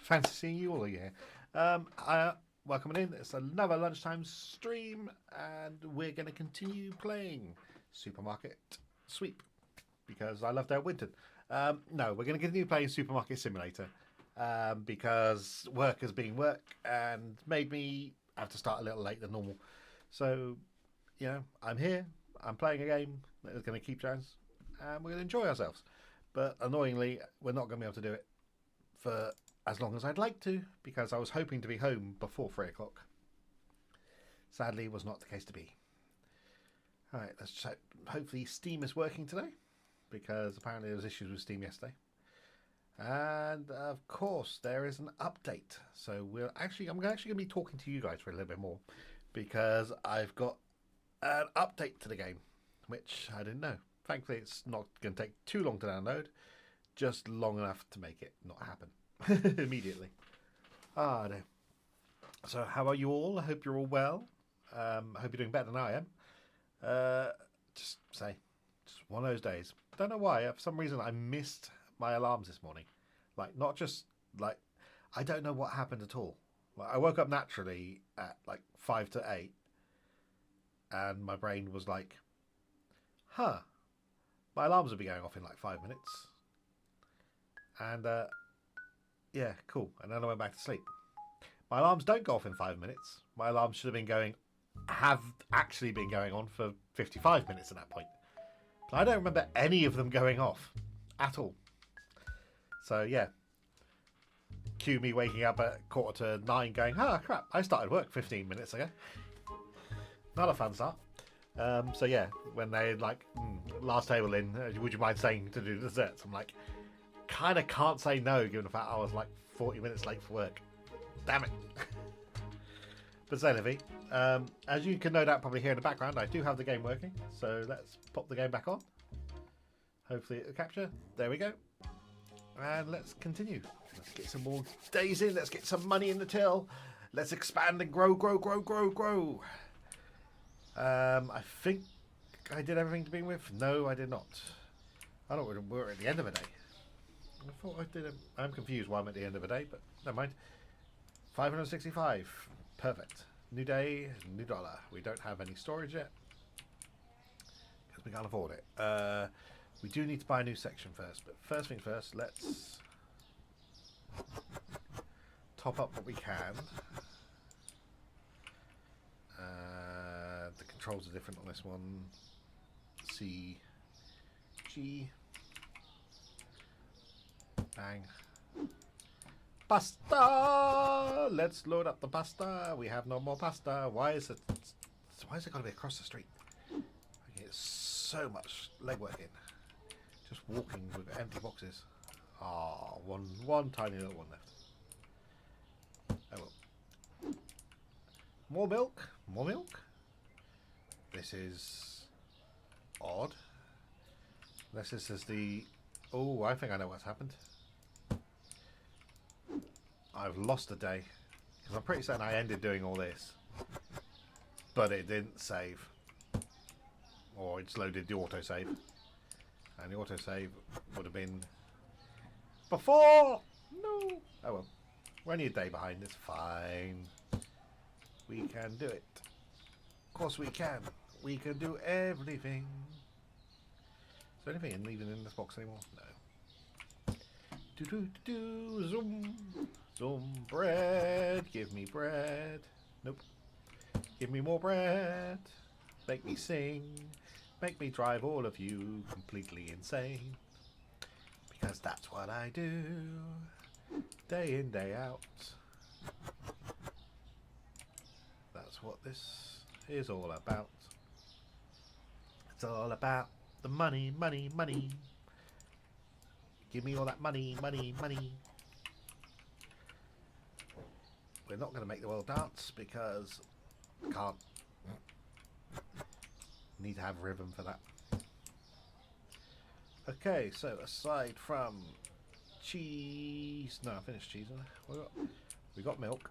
Fancy seeing you all here. Welcome in. It's another lunchtime stream, and we're going to continue playing Supermarket Sweep because I love Dale Winton. No, we're going to continue playing Supermarket Simulator because work has been work and made me have to start a little late than normal. So, you know, I'm here. I'm playing a game that is going to keep chance, and we're going to enjoy ourselves. But annoyingly, we're not going to be able to do it for as long as I'd like to, because I was hoping to be home before 3 o'clock. Sadly, was not the case to be. Alright, let's check. Hopefully Steam is working today, because apparently there was issues with Steam yesterday. And of course, there is an update. So I'm actually going to be talking to you guys for a little bit more, because I've got an update to the game, which I didn't know. Thankfully, it's not going to take too long to download, just long enough to make it not happen immediately. No. So how are you all? I hope you're all well. I hope you're doing better than I am. Just one of those days. Don't know why. For some reason, I missed my alarms this morning. Like, not just like, I don't know what happened at all. Like, I woke up naturally at like 5 to 8, and my brain was like, "Huh, my alarms will be going off in like 5 minutes." And yeah, cool. And then I went back to sleep. My alarms don't go off in 5 minutes. My alarms have actually been going on for 55 minutes at that point. But I don't remember any of them going off at all. So yeah, cue me waking up at 8:45 going, "Ah, crap, I started work 15 minutes ago." Not a fun start. So yeah, when they like, last table in, would you mind staying to do desserts? I'm like, kind of can't say no, given the fact I was like 40 minutes late for work. Damn it. But say, Livy, as you can no doubt probably hear in the background, I do have the game working. So let's pop the game back on. Hopefully it'll capture. There we go. And let's continue. Let's get some more days in. Let's get some money in the till. Let's expand and grow. I think I did everything to begin with. No, I did not. I don't know, we're at the end of a day. I thought I did. I'm confused why I'm at the end of a day, but never mind. 565. Perfect. New day, new dollar. We don't have any storage yet because we can't afford it. We do need to buy a new section first, but first thing first, let's top up what we can. The controls are different on this one. C, G, bang. Pasta! Let's load up the pasta. We have no more pasta. Why is it got to be across the street? Okay, it's so much legwork in. Just walking with empty boxes. Ah, one tiny little one left. Oh well. More milk. More milk. This is odd. This is the. Oh, I think I know what's happened. I've lost a day because I'm pretty certain I ended doing all this, but it didn't save, or it's loaded the autosave, and the autosave would have been before. No. Oh well, we're only a day behind. It's fine. We can do it. Of course we can. We can do everything. Is there anything leaving in this box anymore? No. Zoom. Some bread. Give me bread. Nope. Give me more bread. Make me sing. Make me drive all of you completely insane. Because that's what I do. Day in, day out. That's what this is all about. It's all about the money, money, money. Give me all that money, money, money. We're not going to make the world dance because we can't. Need to have rhythm for that. Okay, so aside from cheese, no, I finished cheese. We got milk.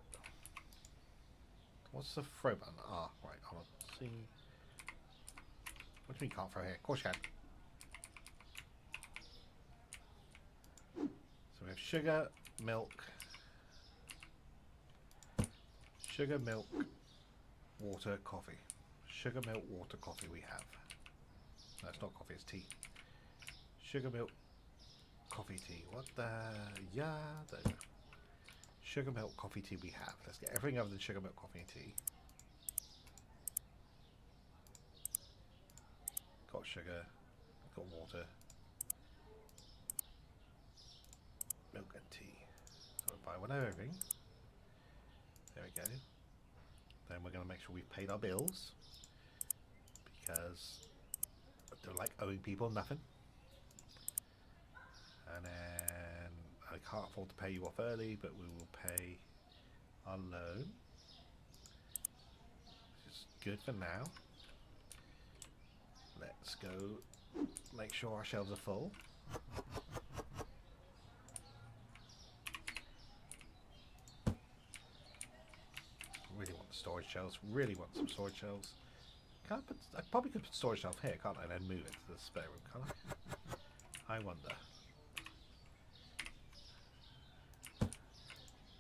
What's the throw button? Ah, right. Hold on. See. What do you mean can't throw here? Of course you can. So we have sugar, milk. Sugar, milk, water, coffee. Sugar, milk, water, coffee we have. No, it's not coffee, it's tea. Sugar, milk, coffee, tea. What the... Yeah, there you go. Sugar, milk, coffee, tea we have. Let's get everything other than sugar, milk, coffee and tea. Got sugar, got water, milk and tea. So we'll buy one of everything. There we go. Then we're going to make sure we've paid our bills because I don't like owing people nothing. And then I can't afford to pay you off early, but we will pay our loan, which is good for now. Let's go make sure our shelves are full. Really want the storage shelves. Really want some storage shelves. Can't put. I probably could put storage shelf here, can't I? Then move it to the spare room, can't I? I wonder.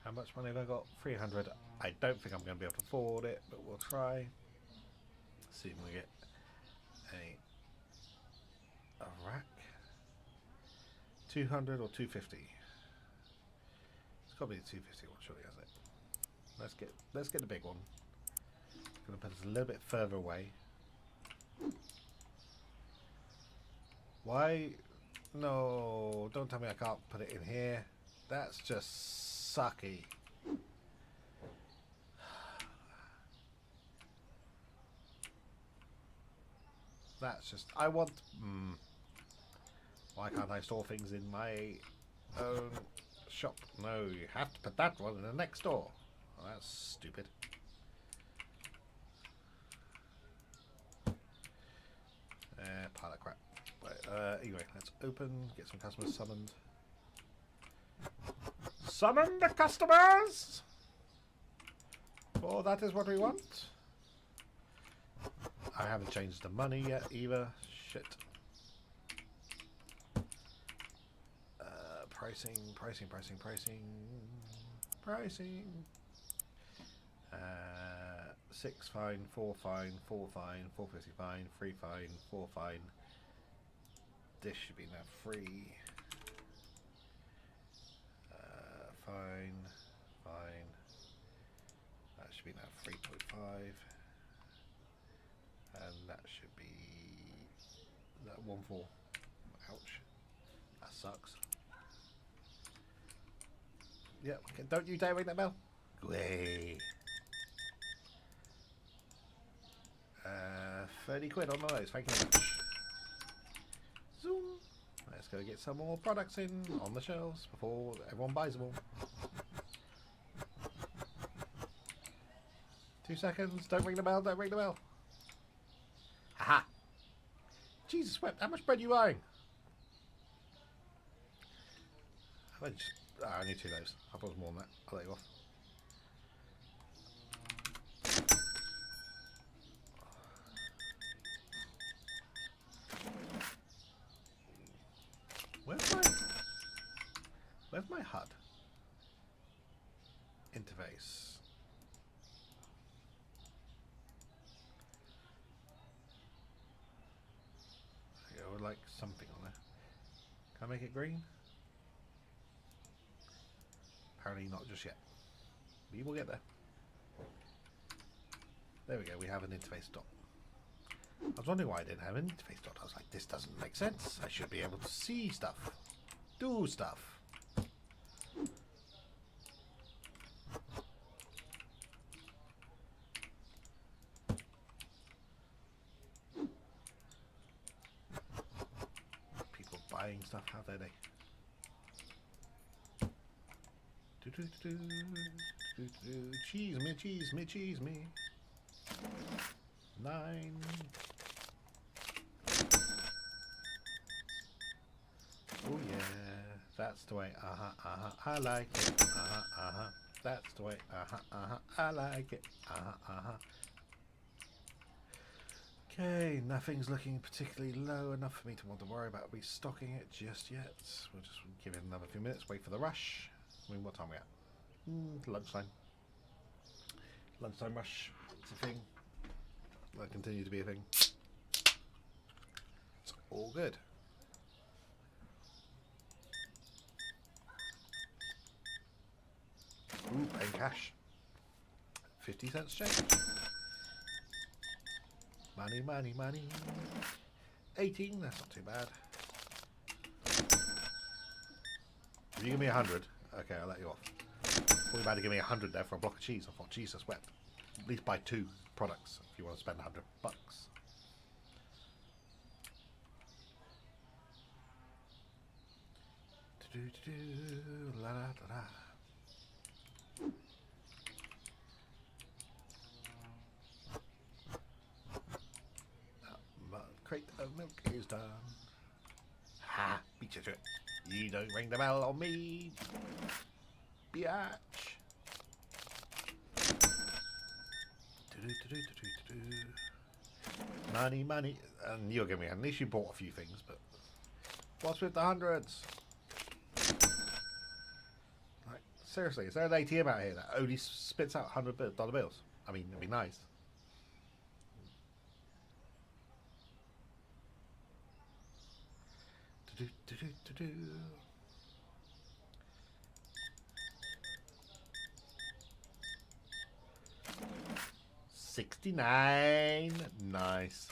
How much money have I got? 300. I don't think I'm going to be able to afford it, but we'll try. See if we get a rack. 200 or 250. It's got to be the 250 one. Surely has it. Let's get the big one. Gonna put us a little bit further away. Why? No, don't tell me I can't put it in here. That's just sucky. That's just. I want. Why can't I store things in my own shop? No, you have to put that one in the next store. Oh, that's stupid. Pile of crap. Right, anyway, let's open, get some customers summoned. Summon the customers! Oh, that is what we want. I haven't changed the money yet either. Shit. Pricing. 6 fine, 4 fine, 4 fine, 450 fine, 3 fine, 4 fine. This should be now 3. Fine, fine. That should be now 3.5. And that should be 1.4. Ouch. That sucks. Yep, yeah, don't you dare ring that bell. Gway. 30 quid on those, thank you very much. Zoom. Let's go get some more products in on the shelves before everyone buys them all. 2 seconds, don't ring the bell, don't ring the bell. Haha. Jesus wept, how much bread are you buying? I need 2 of those. I thought it was more than that. I'll let you off. Where's my HUD interface? I would like something on there. Can I make it green? Apparently not just yet. We will get there. There we go, we have an interface dot. I was wondering why I didn't have an interface dot. I was like, this doesn't make sense. I should be able to see stuff. Do stuff. People buying stuff, how dare they? Cheese me, cheese me, cheese me. 9. Oh yeah, that's the way. I like it. That's the way. I like it. Okay, nothing's looking particularly low enough for me to want to worry about restocking it just yet. We'll just give it another few minutes. Wait for the rush. I mean, what time are we at? Lunchtime. Lunchtime rush. It's a thing. Will continue to be a thing. It's all good. Ooh, paying cash. 50 cents change. Money, money, money. 18, that's not too bad. If you give me 100, okay, I'll let you off. Thought you about to give me 100 there for a block of cheese. I thought, Jesus wept. At least buy 2 products if you want to spend $100. La, la, la, la. Crate of milk is done. Ha! Beat you to it. You don't ring the bell on me, biatch. Money, money, and you'll give me. At least you bought a few things, but what's with the hundreds? Like seriously, is there an ATM out here that only spits out $100 bills? I mean, it'd be nice. $69. Nice.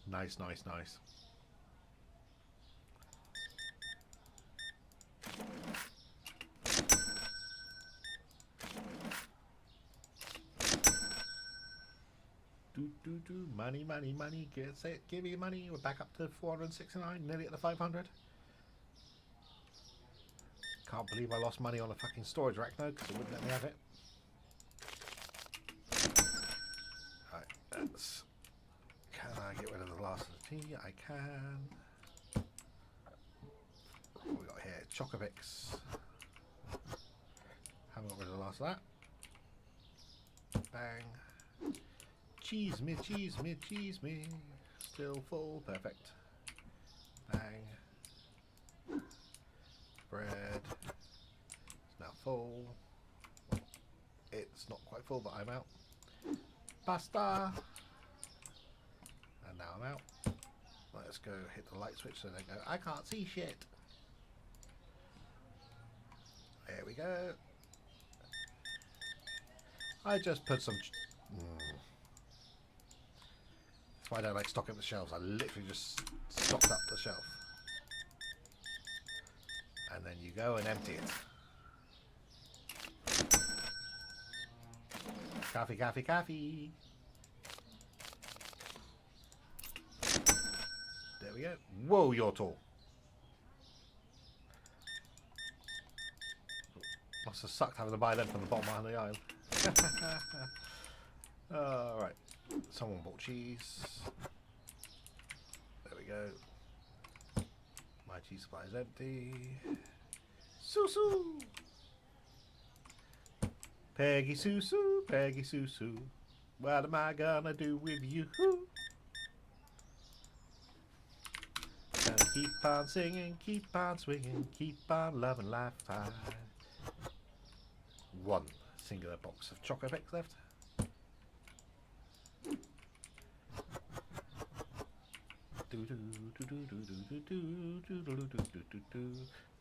Nice, nice, nice. Money, money, money. Give me money. We're back up to 469, nearly at the 500. Can't believe I lost money on a fucking storage rack though, because it wouldn't let me have it. Right, let's. Can I get rid of the last of the tea? I can. What we got here? Chocobix. Haven't got rid of the last of that. Bang. Cheese me, cheese me, cheese me. Still full, perfect. Bang. Bread. It's now full. it's not quite full, but I'm out. Pasta! And now I'm out. Let's go hit the light switch so they go, I can't see shit. There we go. I just put some... That's why I don't like stocking up the shelves. I literally just stocked up the shelf. And then you go and empty it. Coffee, coffee, coffee. There we go. Whoa, you're tall. Must have sucked having to buy them from the bottom of the aisle. Alright. Someone bought cheese. There we go. My cheese supply is empty. Susu! Peggy Susu, Peggy Susu. What am I gonna do with you? Gonna keep on singing, keep on swinging, keep on loving life high. One singular box of Choco Picks left.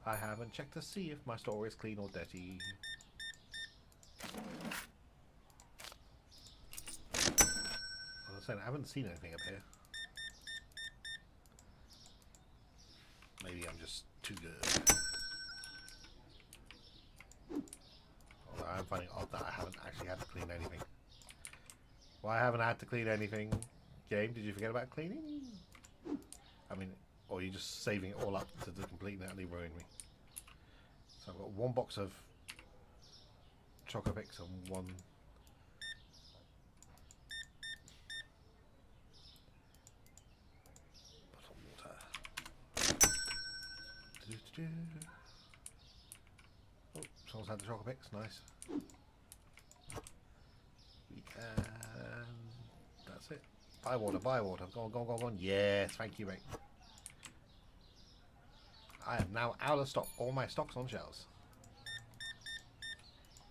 I haven't checked to see if my store is clean or dirty. I haven't seen anything up here. Maybe I'm just too good. Although I'm finding it odd that I haven't actually had to clean anything. Well, I haven't had to clean anything. Game, did you forget about cleaning? I mean, or are you just saving it all up to completely and utterly ruin me? So I've got one box of Choco Picks and one... Oh, someone's had the Choco Picks, nice. And that's it. Buy water, buy water. Go on, go on, go on, go on. Yes, thank you, mate. I am now out of stock. All my stock's on shelves.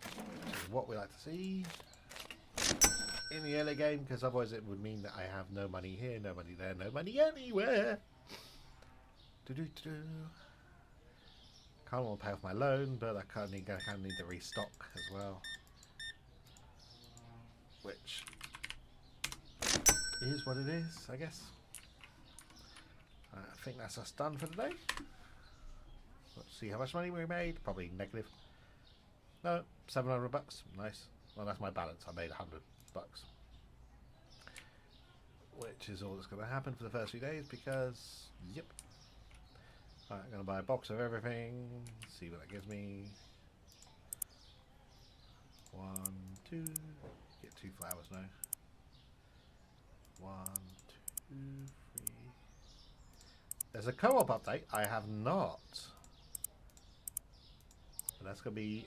Which is what we like to see in the early game, because otherwise it would mean that I have no money here, no money there, no money anywhere. Do-do-do-do. Can't want to pay off my loan, but I kind of need to restock as well. Which is what it is, I guess. I think that's us done for today. Let's see how much money we made. Probably negative. No, 700 bucks. Nice. Well, that's my balance. I made 100 bucks. Which is all that's going to happen for the first few days because, yep. Alright, I'm going to buy a box of everything, see what that gives me. 1, 2, get 2 flowers now. 1, 2, 3. There's a co-op update. I have not. But that's going to be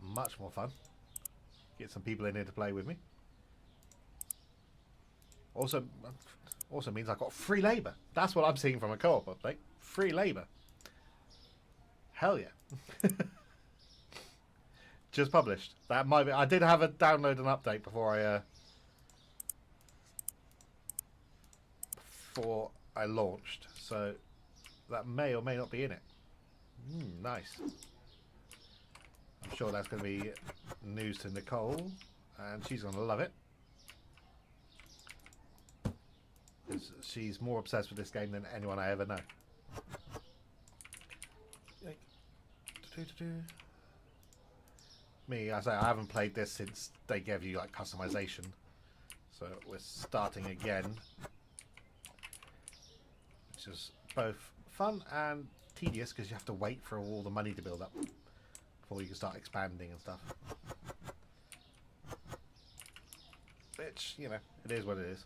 much more fun. Get some people in here to play with me. Also means I've got free labour. That's what I'm seeing from a co-op update. Free labour. Hell yeah. Just published. That might be. I did have a download and update before I launched, so that may or may not be in it. Nice. I'm sure that's going to be news to Nicole, and she's going to love it. She's more obsessed with this game than anyone I ever know. Me, I say I haven't played this since they gave you like customization, so we're starting again, which is both fun and tedious because you have to wait for all the money to build up before you can start expanding and stuff. Which, you know, it is what it is.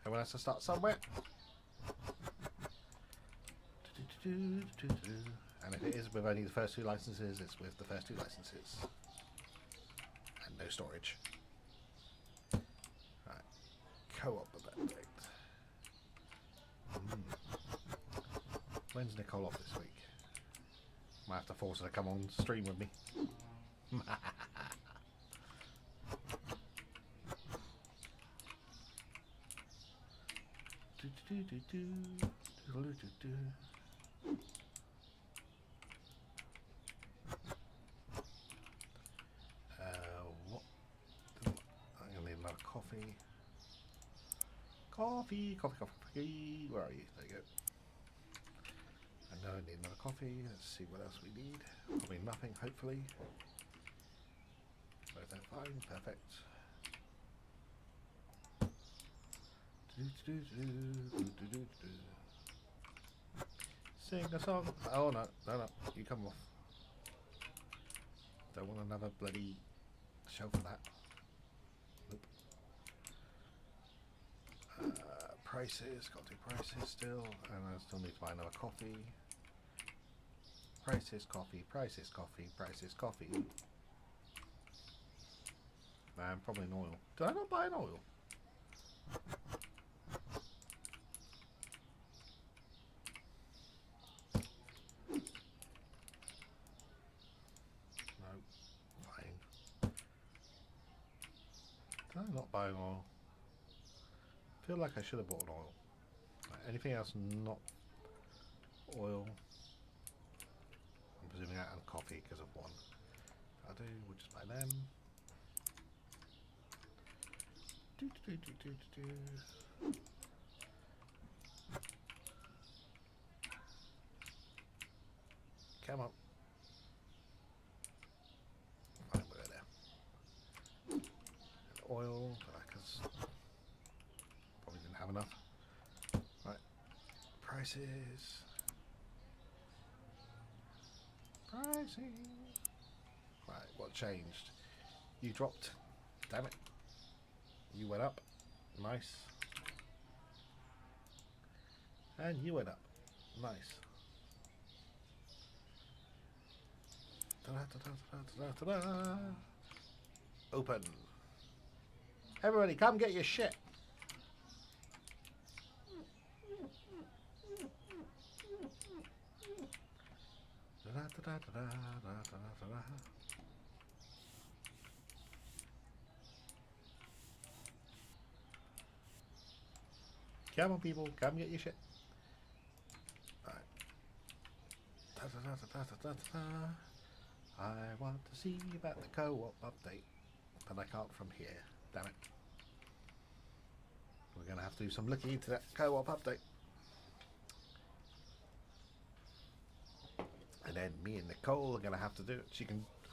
Everyone has to start somewhere. And if it is with only the first 2 licenses, it's with the first 2 licenses. And no storage. Right. Co-op update. When's Nicole off this week? Might have to force her to come on stream with me. What? I'm gonna need another coffee. Coffee. Where are you? There you go. I know I need another coffee. Let's see what else we need. Probably nothing, hopefully. Both are fine. Perfect. Sing a song. Oh no. You come off. Don't want another bloody shelf for that. Nope. Prices. Got to do prices still. And I still need to buy another coffee. Prices, coffee. Man, probably an oil. Did I not buy an oil? No. Fine. Did I not buy an oil? I feel like I should have bought an oil. Right, anything else not oil? I'm presuming that and coffee because of one. If I do, we'll just buy them. Come on. Fine, we're there. And oil, because probably didn't have enough. Right. Prices. Pricing. Right, what changed? You dropped. Damn it. You went up. Nice. And you went up. Nice. Open. Everybody, come get your shit. Come on, people, come get your shit. Right. I want to see about the co-op update, but I can't from here. Damn it. We're going to have to do some looking into that co-op update. And then me and Nicole are going to have to do it.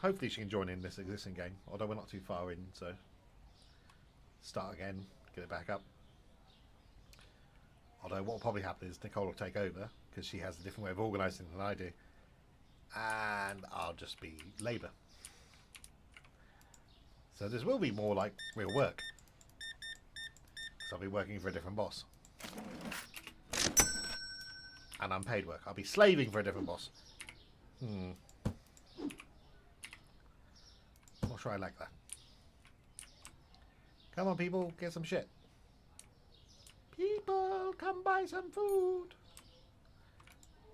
Hopefully she can join in this existing game, although we're not too far in, so start again, get it back up. Although what will probably happen is Nicole will take over because she has a different way of organising than I do, and I'll just be labour. So this will be more like real work, because I'll be working for a different boss, and unpaid work. I'll be slaving for a different boss. Not sure I like that. Come on, people, get some shit. People, come buy some food.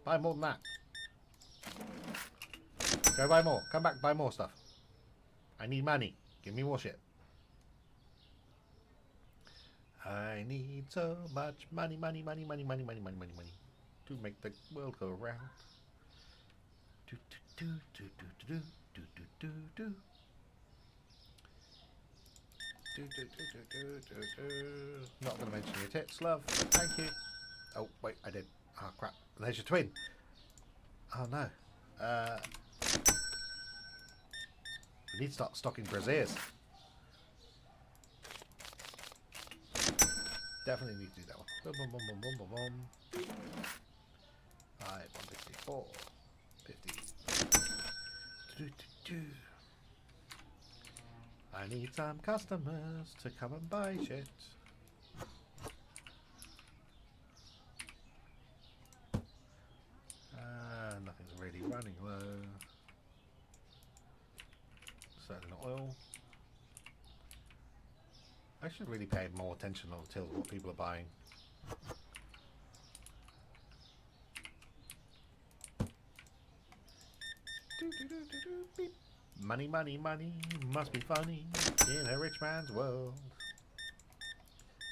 Buy more than that. Go buy more. Come back, buy more stuff. I need money. Give me more shit. I need so much money to make the world go round. Not going to mention your tits, love. Thank you. Oh, wait, I did. Oh, crap. There's your twin. Oh, no. We need to start stocking braziers. Definitely need to do that one. Boom, boom, boom, boom, boom, boom, boom. 5, 154, 50. I need some customers to come and buy shit. Nothing's really running low. Certain oil. I should really pay more attention on till what people are buying. Beep. Money, money, money must be funny in a rich man's world.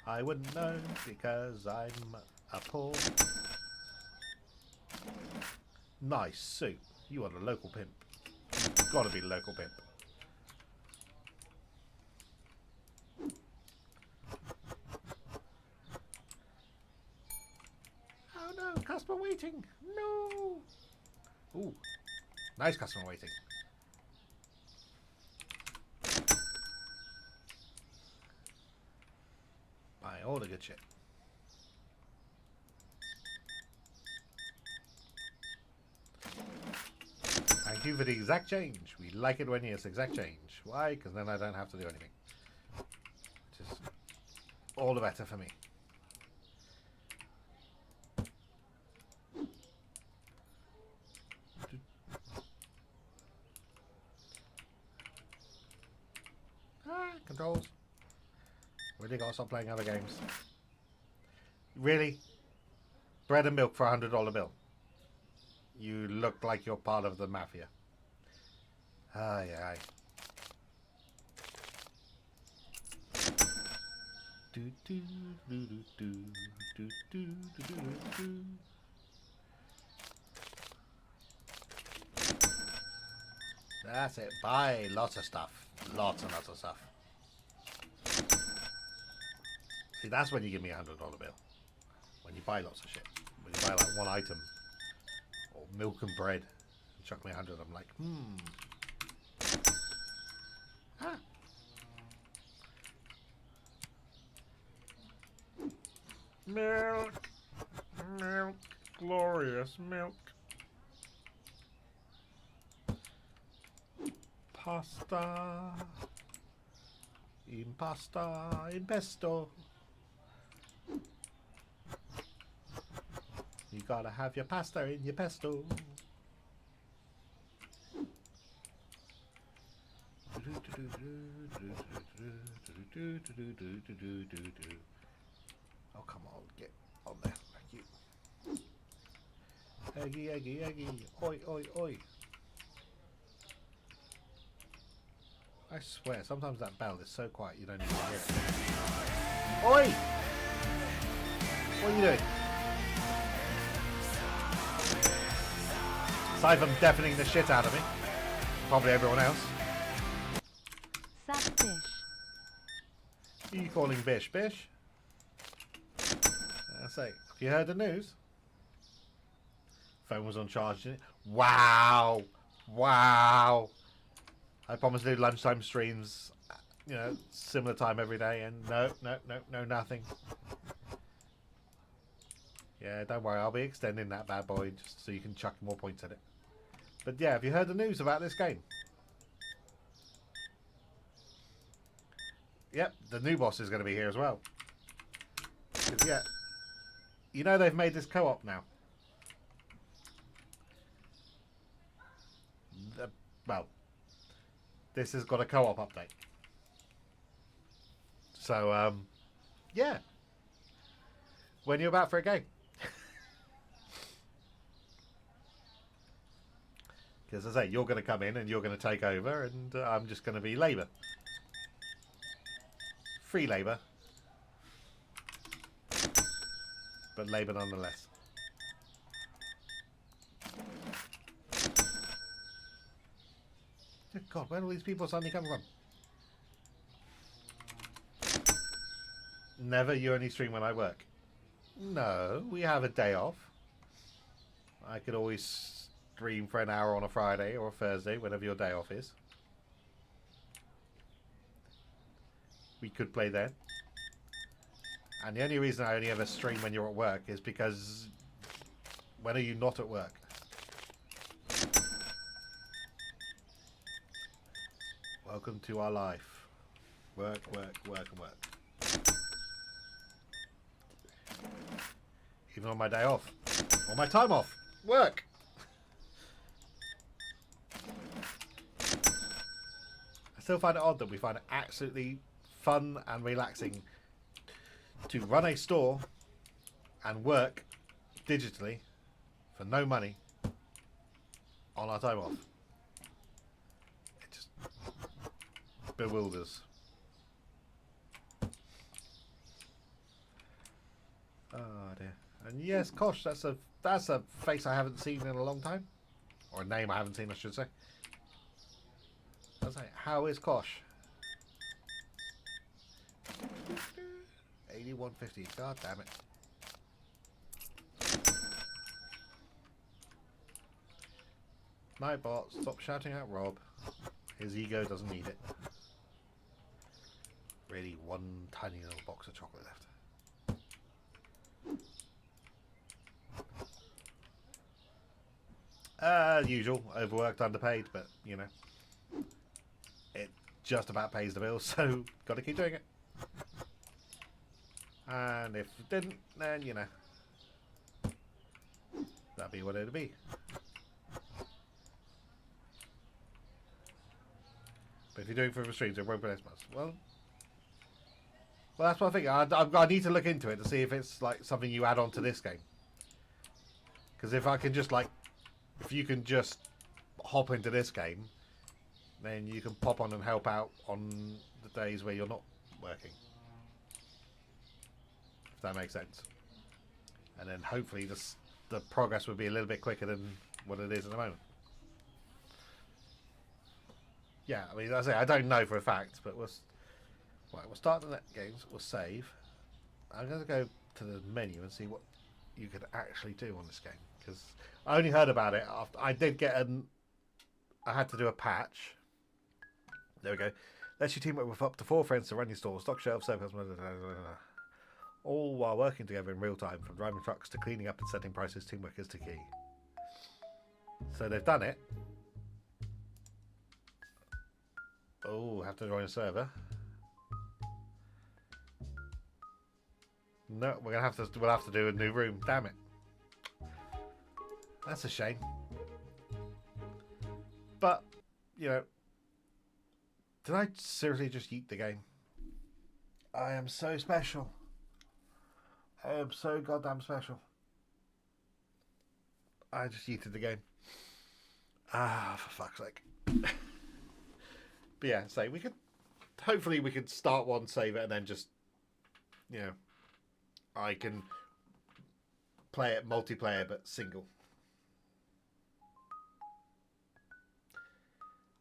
I wouldn't know because I'm a poor. Nice soup. You are the local pimp. You've got to be the local pimp. Oh no, customer waiting. No. Ooh, nice customer waiting. Buy all the good shit. Thank you for the exact change. We like it when it's exact change. Why? Because then I don't have to do anything. Which is all the better for me. Controls. Really gotta stop playing other games. Really? Bread and milk for a $100 bill. You look like you're part of the mafia. Aye, aye. Do, do, do, do, do, do, do, do, do. That's it. Buy lots of stuff. Lots and lots of stuff. See, that's when you give me a $100 bill. When you buy lots of shit. When you buy like one item. Or milk and bread. And chuck me 100, I'm like, Ah. Milk. Milk. Glorious milk. Pasta. Impasta. Impesto. You gotta have your pasta in your pesto. Oh, come on, get on there. Thank you. Eggy, eggy, eggy. Oi, oi, oi. I swear, sometimes that bell is so quiet you don't even hear it. Oi! What are you doing? Aside from deafening the shit out of me. Probably everyone else. Suck Bish. Who are you calling Bish? Bish? I say, have you heard the news? Phone was on charge, didn't it? Wow! Wow! I promised to do lunchtime streams, you know, similar time every day, and no, nothing. Yeah, don't worry, I'll be extending that bad boy just so you can chuck more points at it. But yeah, have you heard the news about this game? Yep, the new boss is going to be here as well. Yeah, you know they've made this co-op now. Well, this has got a co-op update. So, yeah. When you're about for a game. Because as I say, you're going to come in and you're going to take over, and I'm just going to be labour. Free labour. But labour nonetheless. Good God, where are all these people suddenly coming from? Never, you only stream when I work. No, we have a day off. I could always stream for an hour on a Friday or a Thursday, whenever your day off is. We could play then. And the only reason I only ever stream when you're at work is because when are you not at work? Welcome to our life. Work, work, work, and work. Even on my day off. On my time off. Work! I still find it odd that we find it absolutely fun and relaxing to run a store and work digitally for no money on our time off. bewilders. Oh dear. And yes, Kosh, that's a face I haven't seen in a long time. Or a name I haven't seen, I should say. I was like, how is Kosh? 8150. God damn it. Nightbot, stop shouting at Rob. His ego doesn't need it. Really, one tiny little box of chocolate left. Usual, overworked, underpaid, but you know, it just about pays the bills, so got to keep doing it. And if it didn't, then you know, that'd be what it'd be. But if you're doing it for the streams, it won't be as much. Well, that's what I think. I need to look into it to see if it's like something you add on to this game. Because if I can just like, if you can just hop into this game, then you can pop on and help out on the days where you're not working. If that makes sense. And then hopefully the progress would be a little bit quicker than what it is at the moment. Yeah, I mean, I don't know for a fact, but we'll start the net games. We'll save. I'm going to go to the menu and see what you could actually do on this game, because I only heard about it after I did get I had to do a patch. There we go. Lets you teamwork with up to 4 friends to run your store, stock shelves, service, all while working together in real time. From driving trucks to cleaning up and setting prices, teamwork is the key. So they've done it. Oh, have to join a server. No, we'll have to do a new room. Damn it. That's a shame. But, you know, did I seriously just yeet the game? I am so special. I am so goddamn special. I just yeeted the game. Ah, for fuck's sake. But yeah, so hopefully we could start one, save it, and then just, you know, I can play it multiplayer but single.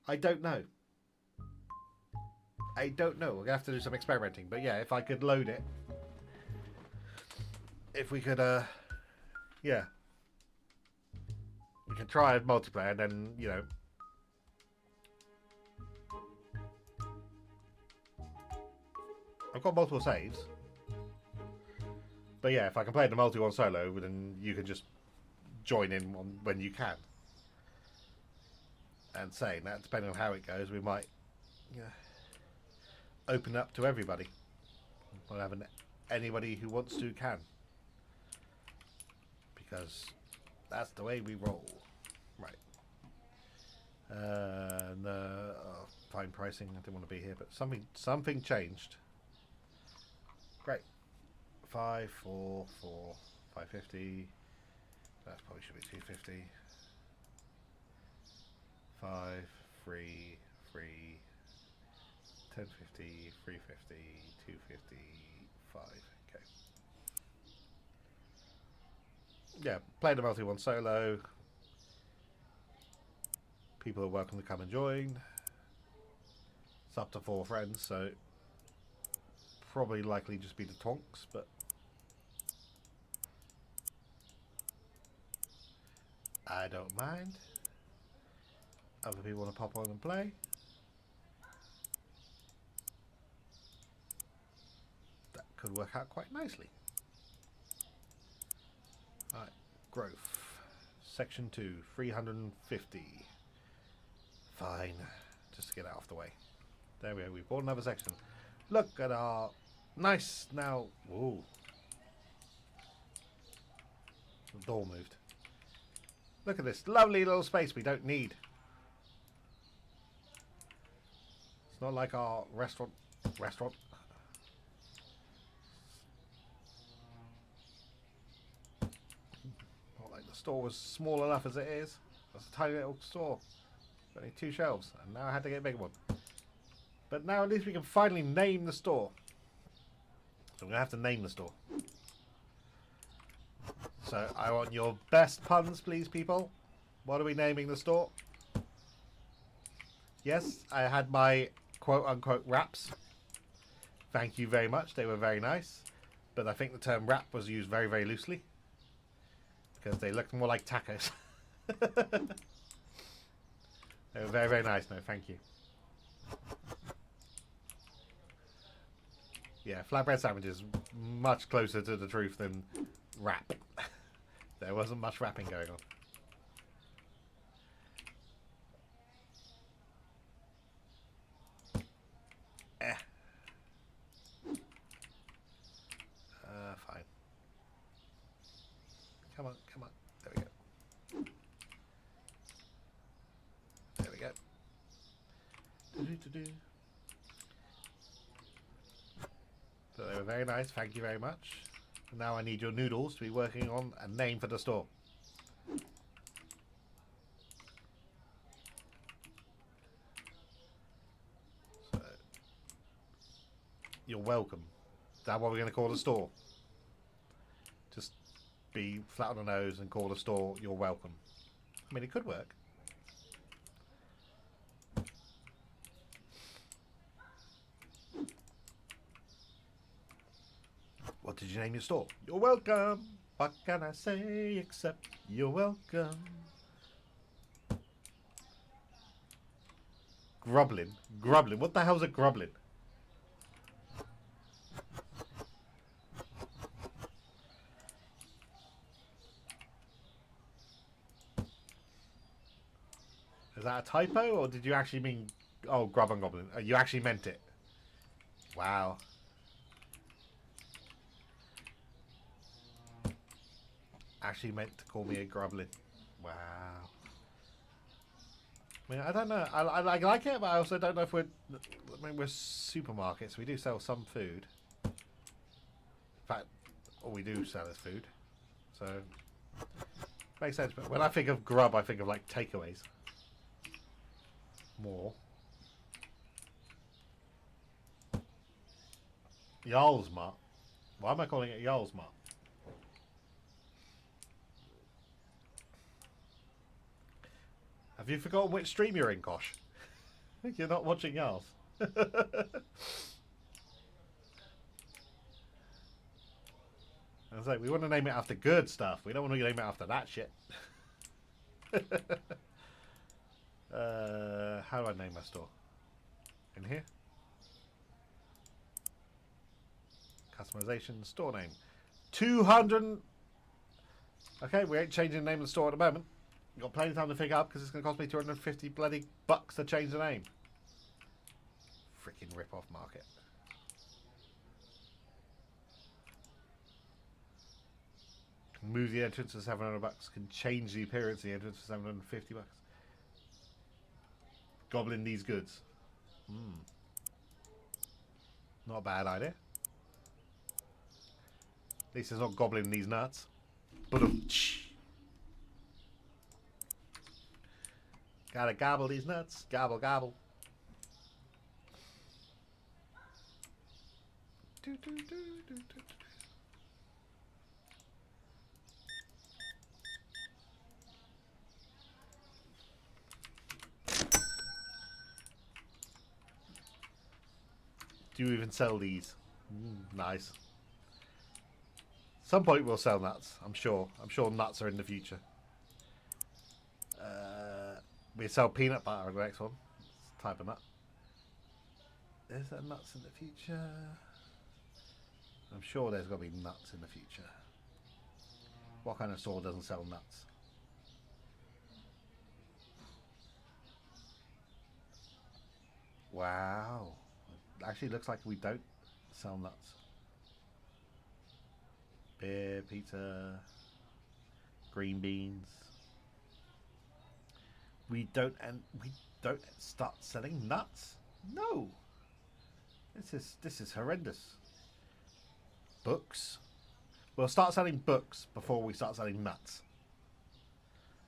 I don't know. We're going to have to do some experimenting. But yeah, if I could load it. If we could, yeah. We can try multiplayer and then, you know. I've got multiple saves. But yeah, if I can play the multi one solo, then you can just join in when you can. And saying that, depending on how it goes, we might open up to everybody. We'll have anybody who wants to can. Because that's the way we roll. Right. Fine pricing. I didn't want to be here, but something changed. Great. 5, 4, 4, 550. That probably should be 250. 5, 3, 3, 1050, 350, 250, 5. Okay. Yeah, play the multi one solo. People are welcome to come and join. It's up to 4 friends, so probably likely just be the tonks, but I don't mind. Other people want to pop on and play. That could work out quite nicely. Alright, growth. Section 2, 350. Fine. Just to get out of the way. There we go, we bought another section. Look at our nice now. Ooh. The door moved. Look at this lovely little space we don't need. It's not like our restaurant. Not like the store was small enough as it is. That's a tiny little store. Only 2 shelves, and now I had to get a big one. But now at least we can finally name the store. So I'm going to have to name the store. So I want your best puns, please, people. What are we naming the store? Yes, I had my quote-unquote raps. Thank you very much. They were very nice. But I think the term rap was used very, very loosely. Because they looked more like tacos. They were very, very nice. No, thank you. Yeah, flatbread sandwiches much closer to the truth than rap. There wasn't much rapping going on. Fine. Come on, come on. There we go. There we go. Do-do-do-do. So they were very nice. Thank you very much. Now I need your noodles to be working on a name for the store. So, you're welcome. Is that what we're going to call the store? Just be flat on the nose and call the store you're welcome. I mean, it could work. What did you name your store? You're welcome. What can I say except you're welcome? Grublin. Grublin. What the hell's a grublin? Is that a typo, or did you actually mean... Oh, grub and goblin. You actually meant it. Wow. Actually meant to call me a grublin. Wow. I mean, I don't know. I like it, but I also don't know if we're... I mean, we're supermarkets. We do sell some food. In fact, all we do sell is food. So, makes sense. But when I think of grub, I think of, like, takeaways. More. Jarl's Mart. Why am I calling it Jarl's Mart? Have you forgotten which stream you're in, Kosh? You're not watching Jarl's. I was like, we want to name it after good stuff. We don't want to name it after that shit. How do I name my store? In here? Customization, store name. 200... Okay, we ain't changing the name of the store at the moment. You've got plenty of time to figure out because it's going to cost me 250 bloody bucks to change the name. Freaking rip-off market. Move the entrance to 700 bucks. Can change the appearance of the entrance for 750 bucks. Goblin these goods. Not a bad idea. At least it's not gobbling these nuts. Gotta gobble these nuts. Gobble, gobble. Do, do, do, do, do. Do you even sell these? Nice. Some point we'll sell nuts, I'm sure. I'm sure nuts are in the future. We sell peanut butter in the next one. It's a type of nut. Is there nuts in the future? I'm sure there's got to be nuts in the future. What kind of store doesn't sell nuts? Wow. Actually looks like we don't sell nuts. Beer, pizza, green beans. We don't start selling nuts. No. This is horrendous. Books. We'll start selling books before we start selling nuts.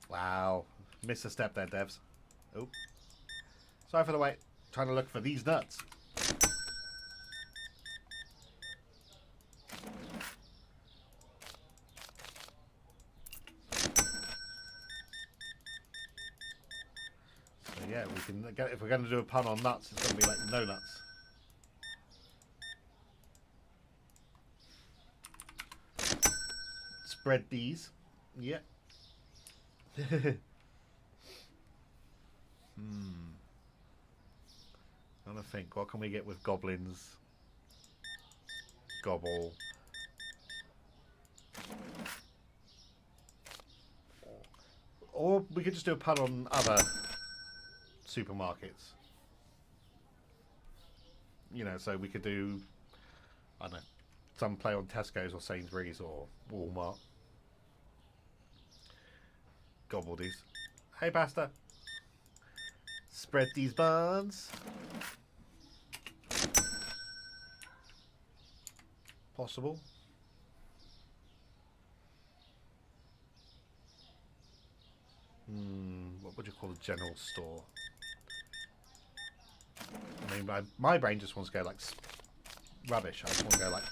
Wow. Missed a step there, devs. Oh. Sorry for the wait. Trying to look for these nuts. So yeah, we can get, if we're going to do a pun on nuts, it's going to be like no nuts. Spread these. Yeah. I'm trying to think, what can we get with goblins? Gobble. Or we could just do a pun on other supermarkets. You know, so we could do, I don't know, some play on Tesco's or Sainsbury's or Walmart. Gobble these. Hey, Pasta. Spread these buns. Possible. What would you call a general store? I mean, my brain just wants to go like rubbish. I just want to go like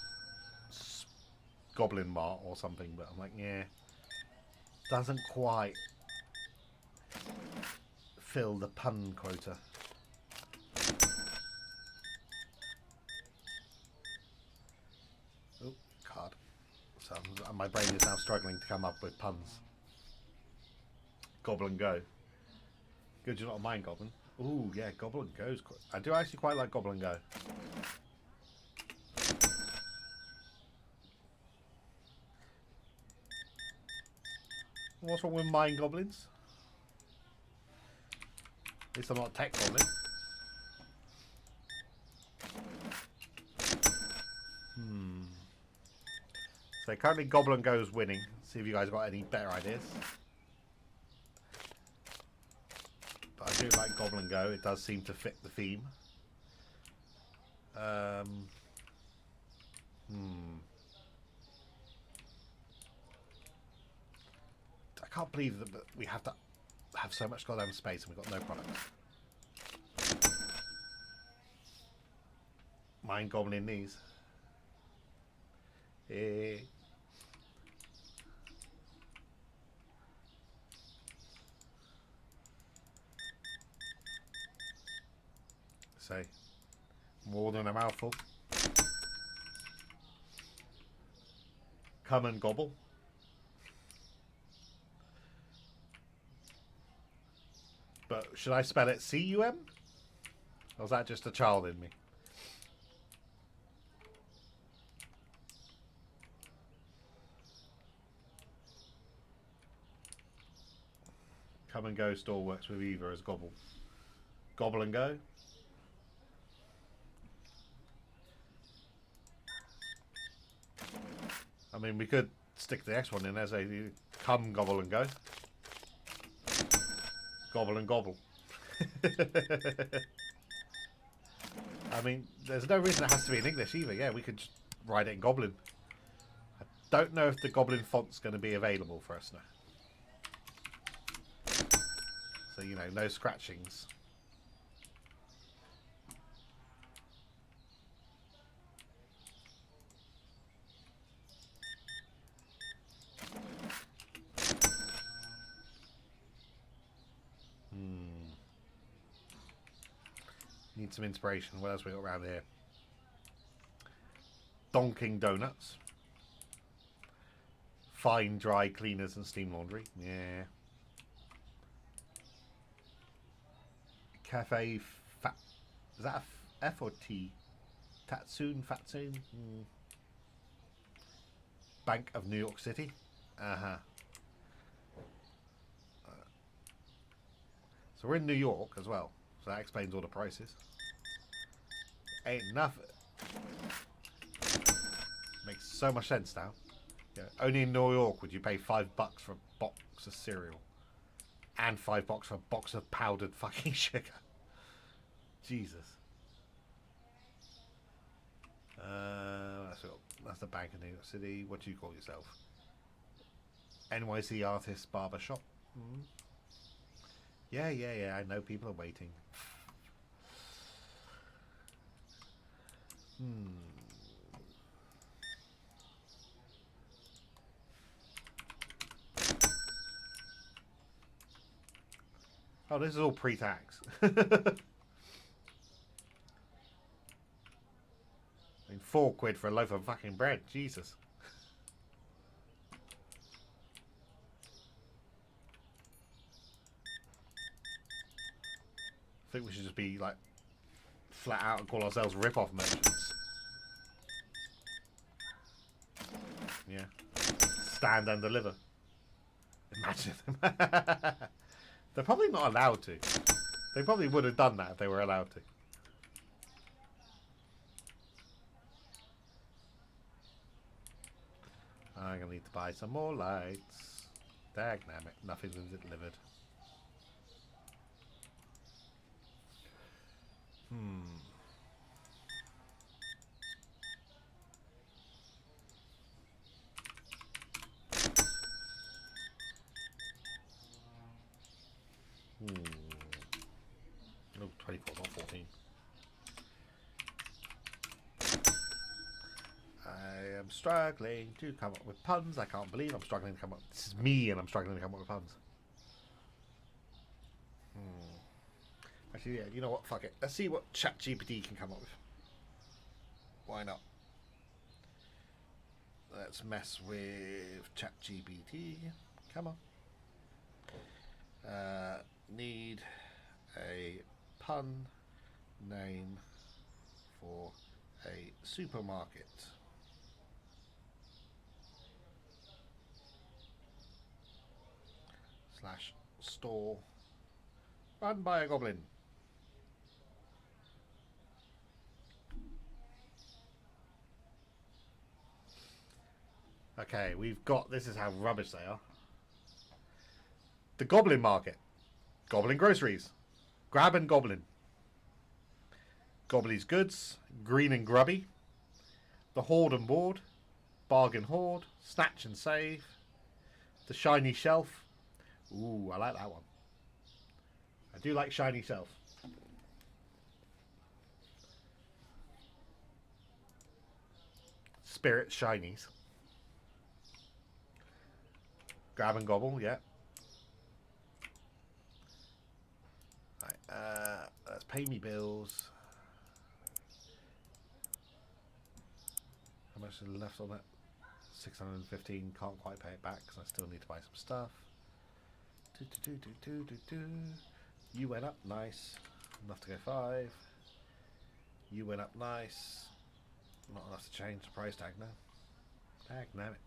Goblin Mart or something, but I'm like, yeah, doesn't quite fill the pun quota. Oh, card. So my brain is now struggling to come up with puns. Goblin Go. Good, you're not mind Goblin. Ooh, yeah, Goblin Go's. I do actually quite like Goblin Go. What's wrong with mine goblins? At least I'm not a tech goblin. So currently Goblin Go's winning. See if you guys got any better ideas. But I do like Goblin Go. It does seem to fit the theme. I can't believe that we have to have so much goddamn space and we've got no products. Mind Goblin these. Say more than a mouthful. Come and gobble. But should I spell it C-U-M? Or is that just a child in me? Come and Go store works with either as Gobble. Gobble and Go. I mean, we could stick the next one in as a come Gobble and Go. Gobble and Gobble. I mean, there's no reason it has to be in English either. Yeah, we could just write it in Goblin. I don't know if the Goblin font's going to be available for us now. So, you know, no scratchings. Need some inspiration. What else we got around here? Donking Donuts. Fine dry cleaners and steam laundry. Yeah. Cafe Fat. Is that a F or T? Tatsoon? Fatsoon? Bank of New York City. So we're in New York as well. So that explains all the prices. Ain't nothing. Makes so much sense now. Yeah, only in New York would you pay $5 for a box of cereal. And $5 for a box of powdered fucking sugar. Jesus. That's the Bank of New York City. What do you call yourself? NYC Artist Barbershop. Yeah. I know people are waiting. Oh, this is all pre-tax. I mean, £4 for a loaf of fucking bread. Jesus. I think we should just be like flat out and call ourselves rip-off merchants. Yeah. Stand and deliver. Imagine them. They're probably not allowed to. They probably would have done that if they were allowed to. I'm going to need to buy some more lights. Dagnammit, nothing's been delivered. Oh, 24, not 14. I am struggling to come up with puns. I can't believe I'm struggling to come up. This is me, and I'm struggling to come up with puns. Actually, yeah, you know what? Fuck it. Let's see what ChatGPT can come up with. Why not? Let's mess with ChatGPT. Come on. Need a pun name for a supermarket. / store run by a goblin. Okay, we've got, this is how rubbish they are. The Goblin Market. Goblin Groceries. Grab and Goblin. Gobley's Goods. Green and Grubby. The Hoard and Board. Bargain Hoard. Snatch and Save. The Shiny Shelf. Ooh, I like that one. I do like Shiny Shelf. Spirit Shinies. Grab and Gobble, yeah. Right, let's pay me bills. How much is left on that? 615. Can't quite pay it back because I still need to buy some stuff. You went up, nice. Enough to go 5. You went up, nice. Not enough to change the price tag now. Tag, damn it.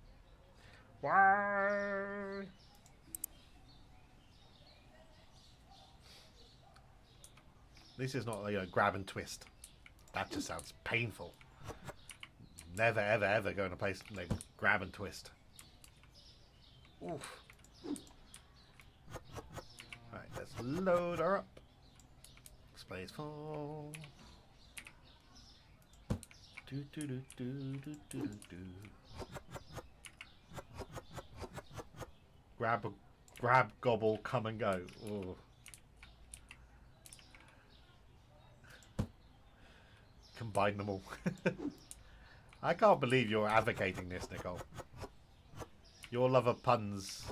Why? This is not, you know, grab and twist. That just sounds painful. Never, ever, ever go in a place like grab and twist. Oof. Right, let's load her up. Displays full. Grab, gobble, come and go. Ooh. Combine them all. I can't believe you're advocating this, Nicole. Your love of puns.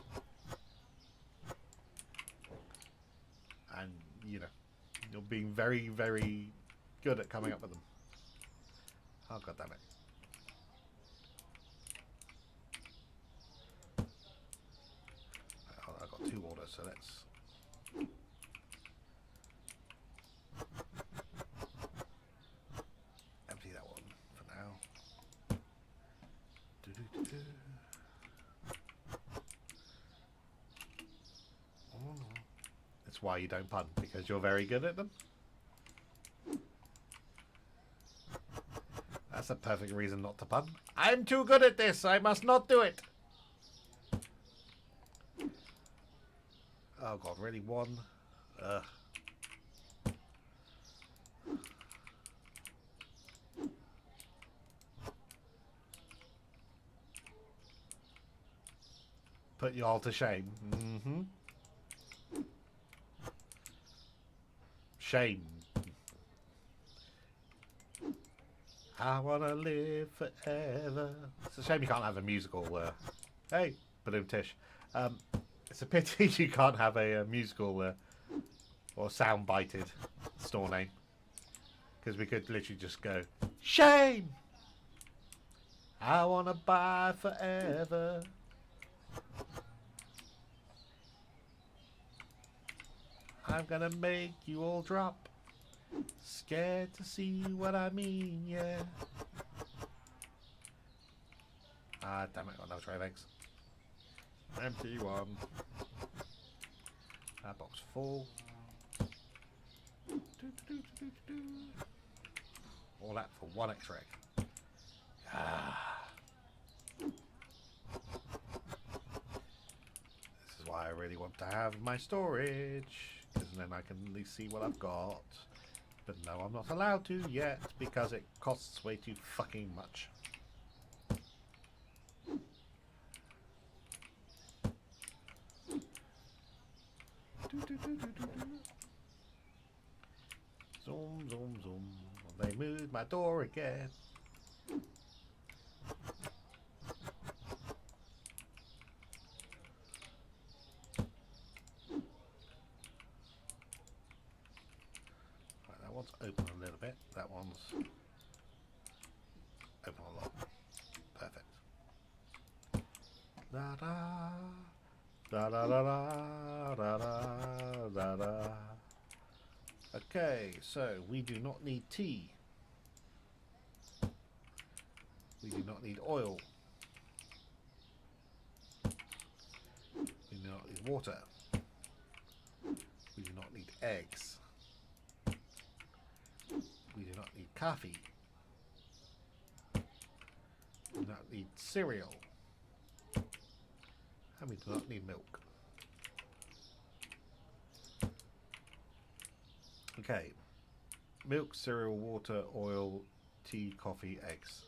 And, you know, you're being very, very good at coming up with them. Oh, God damn it. I've got 2 orders, so let's... empty that one for now. Oh, no. That's why you don't pun, because you're very good at them. That's a perfect reason not to pun. I'm too good at this. I must not do it. Oh God, really? 1? Ugh. Put you all to shame. Mm-hmm. Shame. I wanna live forever. It's a shame you can't have a musical. Hey, Balloon Tish. It's a pity you can't have a musical or sound-bited store name. Because we could literally just go, shame! I wanna buy forever. I'm gonna make you all drop. Scared to see what I mean, yeah. Ah, damn it, got no tray of eggs. Empty one. That box full. All that for one extra egg. Ah. This is why I really want to have my storage, because then I can at least see what I've got. But no, I'm not allowed to yet because it costs way too fucking much. Zoom, zoom, zoom. They moved my door again. Right, that one's open a little bit. That one's open a lot. Perfect. Da da da da da da da da da. Okay, so we do not need tea. We do not need oil. We do not need water. We do not need eggs. We do not need coffee. We do not need cereal. And we do not need milk. Okay. Milk, cereal, water, oil, tea, coffee, eggs.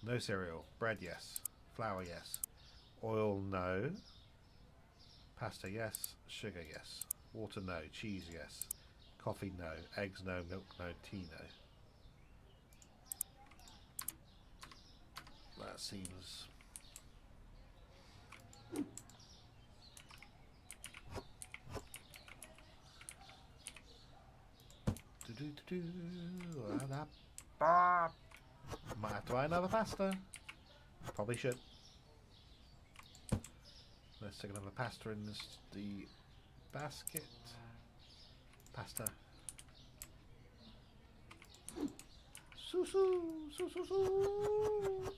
No cereal. Bread, yes. Flour, yes. Oil, no. Pasta, yes. Sugar, yes. Water, no. Cheese, yes. Coffee, no. Eggs, no. Milk, no. Tea, no. That seems... Might have to buy another pasta. Probably should. Let's stick another pasta in the basket. Pasta. Su-su, su-su-su.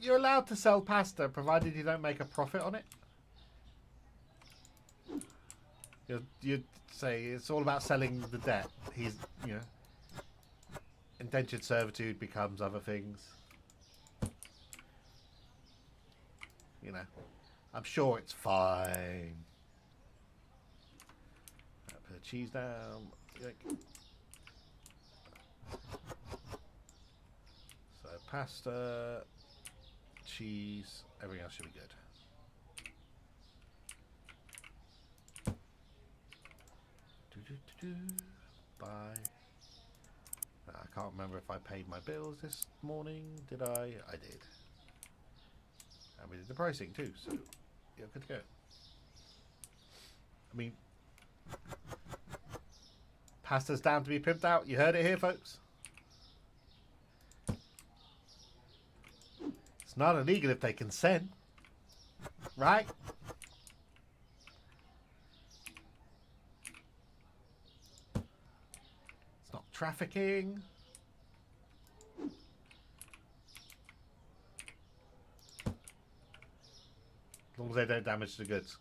You're allowed to sell pasta provided you don't make a profit on it. You'd say it's all about selling the debt. He's, you know, indentured servitude becomes other things. You know, I'm sure it's fine. Put the cheese down. So pasta, cheese, everything else should be good. Bye. I can't remember if I paid my bills this morning. Did I? I did. And we did the pricing too, so you're good to go. I mean, pasta's down to be pimped out. You heard it here, folks. It's not illegal if they consent, right? Trafficking. As long as they don't damage the goods.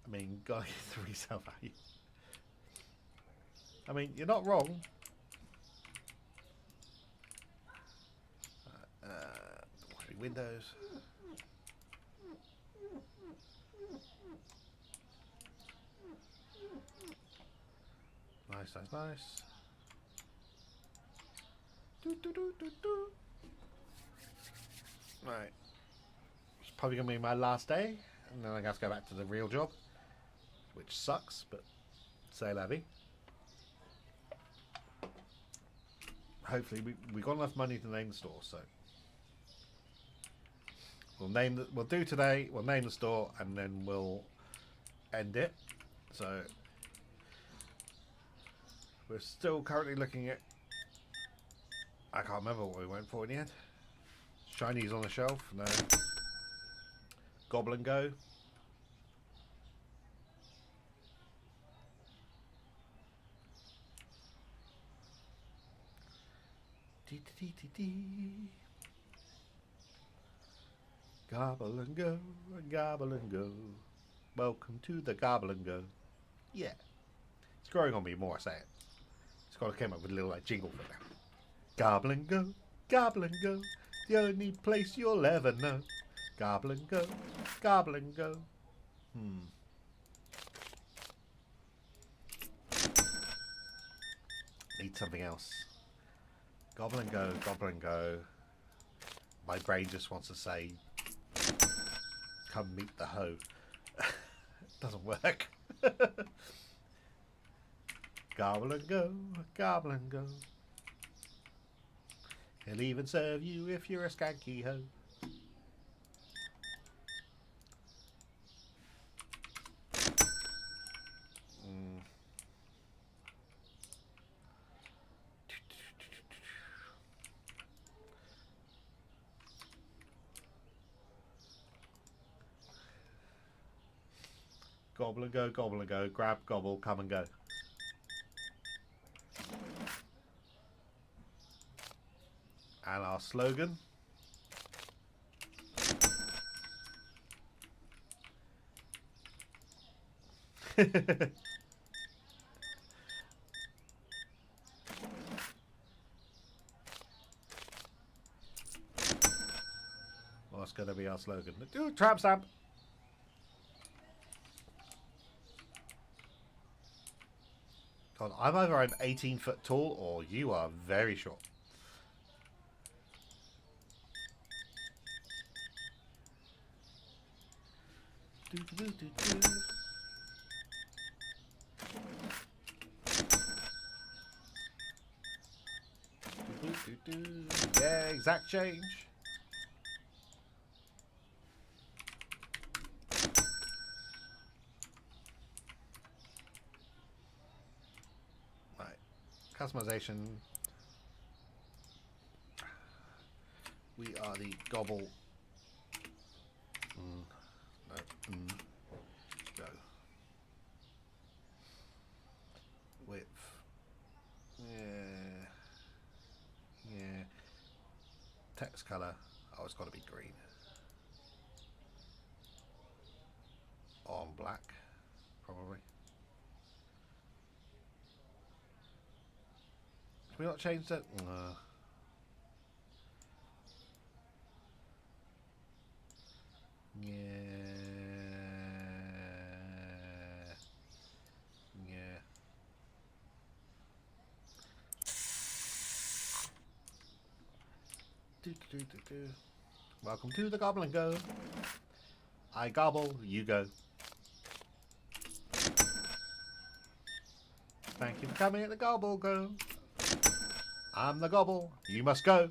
I mean, gotta get the resale value. I mean, you're not wrong. Windows. Nice, nice, nice. Right. It's probably going to be my last day. And then I have to go back to the real job. Which sucks, but Say la vie. Hopefully we got enough money to name the store, so we'll do today, we'll name the store and then we'll end it. So we're still currently looking at, I can't remember what we went for in the end. Shinies on the shelf, no. Goblin Go. Gobble and go, gobble and go. Welcome to the Gobble and Go. Yeah. It's growing on me more I say it. It's got to come up with a little like jingle for that. Gobble and go, gobble and go. The only place you'll ever know. Gobble and go, gobble and go. Need something else. Gobble and go, gobble and go. My brain just wants to say, come meet the hoe. Doesn't work. Gobble and go, gobble and go. He'll even serve you if you're a skanky hoe. Gobble and go, grab, gobble, come and go. And our slogan. What's going to be our slogan? Do tramp stamp. God, I'm either an 18-foot tall or you are very short. Yeah, exact change. Right, customization. We are the gobble. Go. Width. Yeah. Text color. Oh, it's got to be green. On black, probably. Can we not change that? Yeah. Welcome to the Gobble and Go. I gobble, you go. Thank you for coming at the Gobble Go. I'm the Gobble, you must go.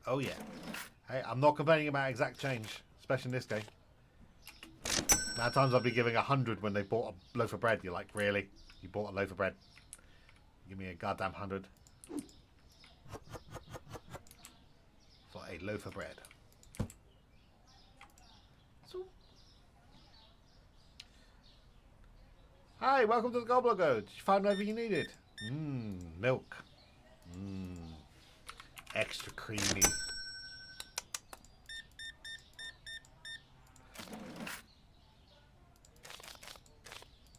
Oh yeah. Hey, I'm not complaining about exact change, especially in this game. Now times I'll be giving 100 when they bought a loaf of bread. You're like, really? You bought a loaf of bread? Give me a goddamn 100 for a loaf of bread. So, hi, welcome to the Gobble Go. Did you find whatever you needed? Milk. Extra creamy.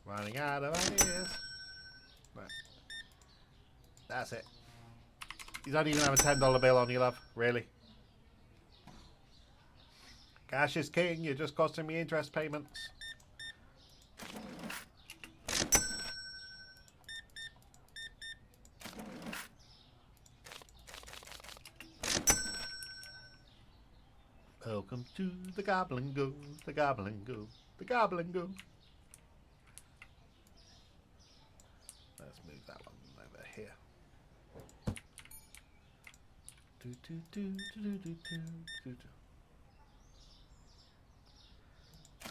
Running out of ideas. Right. That's it. You don't even have a $10 bill on you, love. Really? Cash is king. You're just costing me interest payments. Welcome to the Goblin Go, the Goblin Go, the Goblin Go. Let's move that one over here.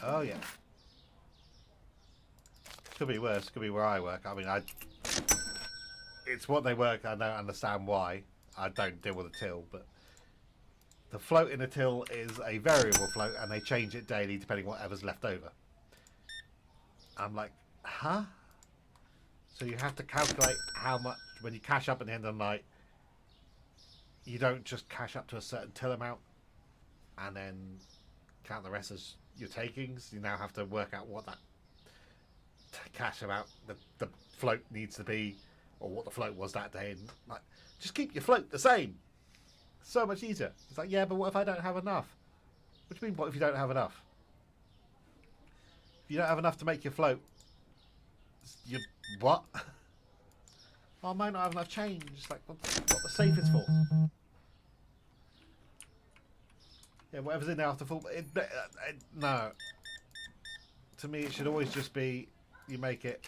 Oh yeah. Could be worse. Could be where I work. I mean, it's what they work. I don't understand why. I don't deal with the till, but the float in the till is a variable float, and they change it daily depending on whatever's left over. I'm like, huh? So you have to calculate how much when you cash up at the end of the night. You don't just cash up to a certain till amount and then count the rest as your takings. You now have to work out what that cash amount the float needs to be, or what the float was that day, and like, just keep your float the same. So much easier. It's like, yeah, but what if I don't have enough? What do you mean, what if you don't have enough? If you don't have enough to make your float, you what? Oh, I might not have enough change. It's like, what the safe is for? Yeah, whatever's in there after full. No. To me, it should always just be you make it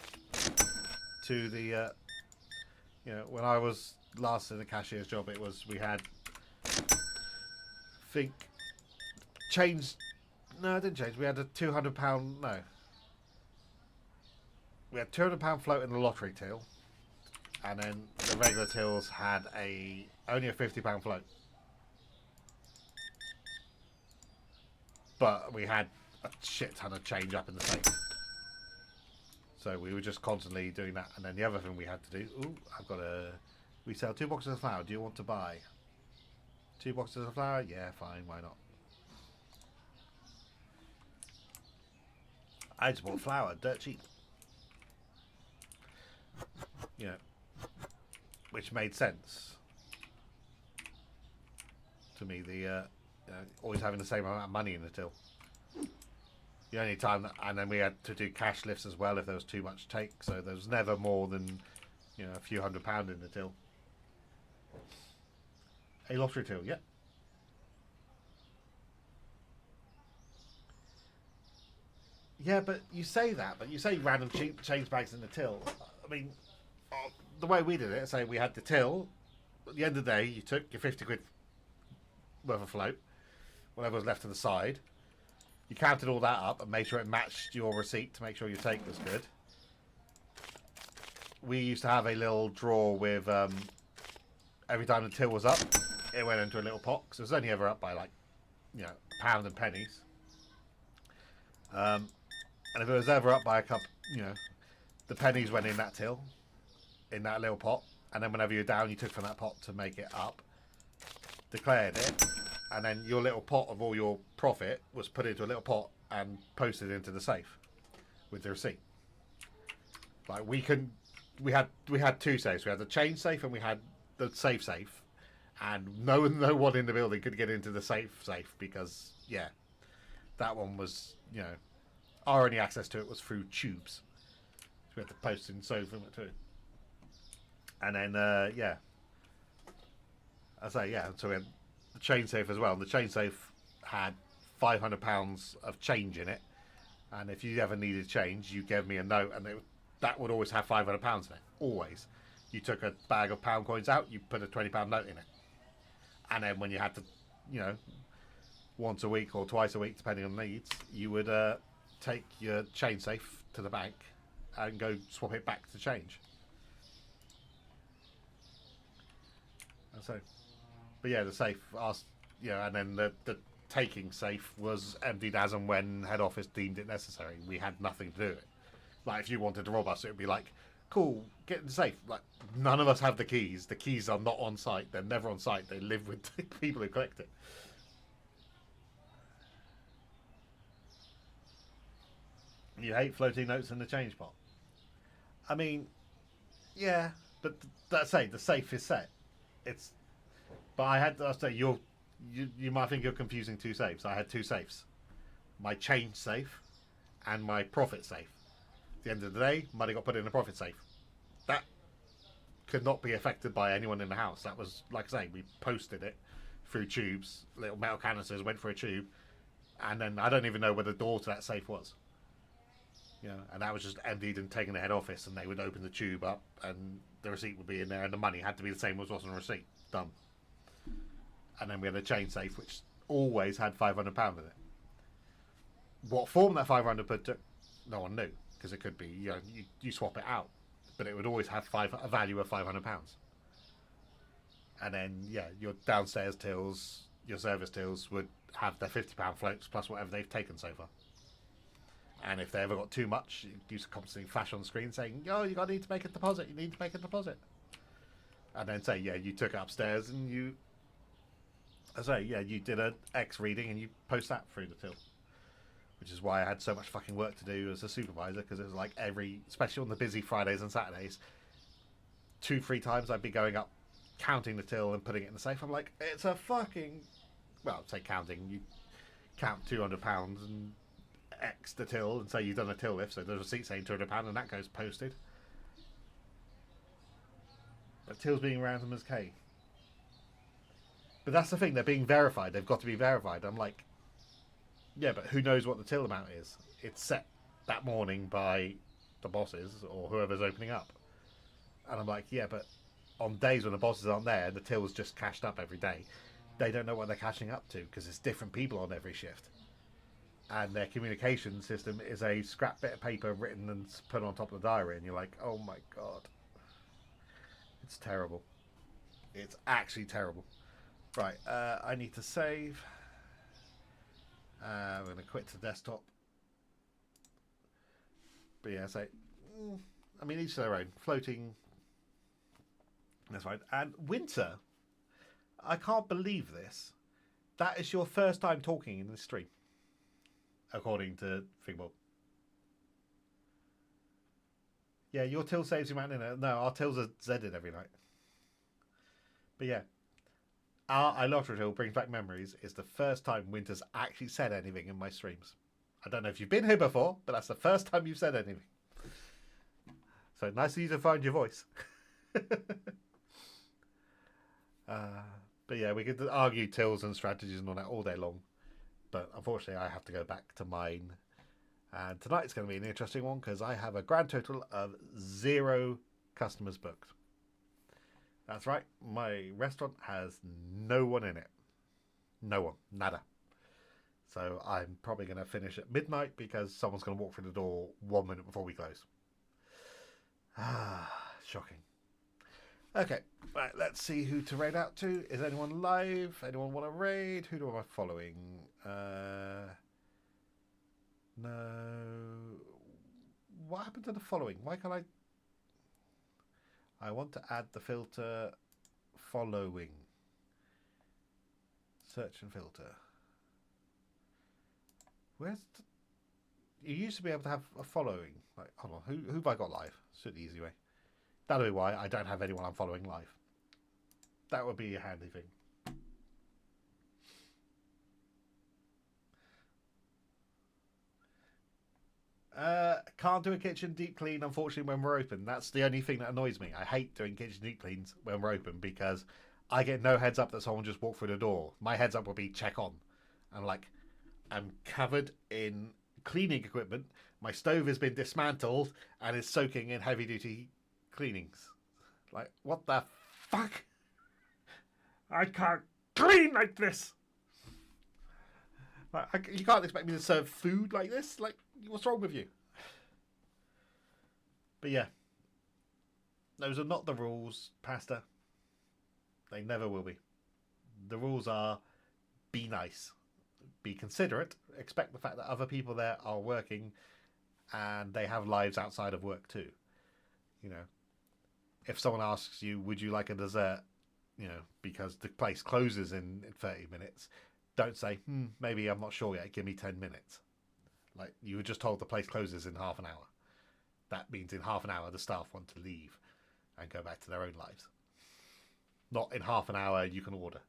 to the. You know, when I was last in the cashier's job, it was we had. Think changed. No, it didn't change. We had a £200. No. We had £200 float in the lottery till. And then the regular tills had only a £50 float. But we had a shit ton of change up in the safe. So we were just constantly doing that. And then the other thing we had to do, we sell 2 boxes of flour. Do you want to buy 2 boxes of flour? Yeah, fine, why not? I just bought flour, dirt cheap. You know. Which made sense to me. Always having the same amount of money in the till. The only time, and then we had to do cash lifts as well if there was too much take. So there was never more than, a few £100 in the till. A lottery till, yeah. Yeah, but you say that, but you say random cheap change bags in the till. I mean, the way we did it, say we had the till. At the end of the day, you took your 50 quid worth of float, whatever was left to the side. You counted all that up and made sure it matched your receipt to make sure your take was good. We used to have a little drawer with every time the till was up, it went into a little pot. So it was only ever up by like, a pound and pennies. And if it was ever up by a cup, the pennies went in that till, in that little pot. And then whenever you're down, you took from that pot to make it up, declared it, and then your little pot of all your profit was put into a little pot and posted into the safe with the receipt. Like we had 2 safes. We had the change safe and we had the safe, and no one in the building could get into the safe because that one was our only access to it was through tubes. So we had to post in so from it too. And then so we had the chain safe as well. And the chain safe had £500 of change in it, and if you ever needed change, you gave me a note, and that would always have £500 in it. Always. You took a bag of pound coins out, you put a £20 note in it, and then when you had to, once a week or twice a week, depending on needs, you would take your chain safe to the bank and go swap it back to change. And so, but the safe asked, and then the taking safe was emptied as and when head office deemed it necessary. We had nothing to do with it. Like if you wanted to rob us, it would be like, cool, get in the safe. Like none of us have the keys. The keys are not on site. They're never on site. They live with the people who collect it. You hate floating notes in the change pot. I mean, yeah, but the safe is set. But I say you might think you're confusing 2 safes. I had 2 safes, my change safe and my profit safe. At the end of the day, money got put in the profit safe. That could not be affected by anyone in the house. That was, like I say, we posted it through tubes. Little metal canisters went through a tube, And then I don't even know where the door to that safe was. You know, and that was just emptied and taken to head office, and they would open the tube up, and the receipt would be in there, and the money had to be the same as what's on the receipt. Done. And then we had a chain safe, which always had £500 in it. What form that 500 took, no one knew, because it could be you swap it out, but it would always have a value of £500. And then your downstairs tills, your service tills would have their £50 floats plus whatever they've taken so far. And if they ever got too much, you used to constantly flash on the screen saying, "Yo, you need to make a deposit. You need to make a deposit." And then say, you took it upstairs and you did an X reading and you post that through the till. Which is why I had so much fucking work to do as a supervisor, because it was like especially on the busy Fridays and Saturdays, 2-3 times I'd be going up, counting the till and putting it in the safe. I'm like, it's a fucking, well, say counting, you count £200 and X the till and say you've done a till lift, so there's a receipt saying £200 and that goes posted. But tills being random as K. But that's the thing, they're being verified. They've got to be verified. I'm like, yeah, but who knows what the till amount is? It's set that morning by the bosses or whoever's opening up. And I'm like, yeah, but on days when the bosses aren't there, the till's just cashed up every day. They don't know what they're cashing up to because it's different people on every shift. And their communication system is a scrap bit of paper written and put on top of the diary. And you're like, oh my God. It's terrible. It's actually terrible. Right, I need to save. I'm going to quit to desktop. But yeah, so I mean, each their own. Floating, that's fine. And Winter, I can't believe this. That is your first time talking in this stream, according to Figbob. Yeah, your till saves you, man. No, our tills are Z'd every night. But yeah. Our I Love Till brings back memories is the first time Winter's actually said anything in my streams. I don't know if you've been here before, but that's the first time you've said anything. So nice of you to find your voice. But yeah, we could argue tills and strategies and all that all day long. But unfortunately, I have to go back to mine. And tonight's going to be an interesting one because I have a grand total of 0 customers booked. That's right, my restaurant has no one in it. No one, nada. So I'm probably going to finish at midnight because someone's going to walk through the door 1 minute before we close. Shocking. Okay, right, let's see who to raid out to. Is anyone live? Anyone want to raid? Who am I following? No. What happened to the following? Why can't I want to add the filter following. Search and filter. Where's you used to be able to have a following. Like, hold on, who have I got live? It's the easy way. That'll be why I don't have anyone I'm following live. That would be a handy thing. Can't do a kitchen deep clean, unfortunately, when we're open. That's the only thing that annoys me. I hate doing kitchen deep cleans when we're open because I get no heads up that someone just walked through the door. My heads up will be check on. And like, I'm covered in cleaning equipment. My stove has been dismantled and is soaking in heavy duty cleanings. Like, what the fuck? I can't clean like this. Like, you can't expect me to serve food like this. Like, what's wrong with you? But yeah, those are not the rules, Pasta. They never will be. The rules are be nice, be considerate, expect the fact that other people there are working and they have lives outside of work too. You know, if someone asks you, would you like a dessert, you know, because the place closes in 30 minutes, don't say, maybe I'm not sure yet, give me 10 minutes. Like, you were just told the place closes in half an hour. That means in half an hour the staff want to leave and go back to their own lives. Not in half an hour you can order.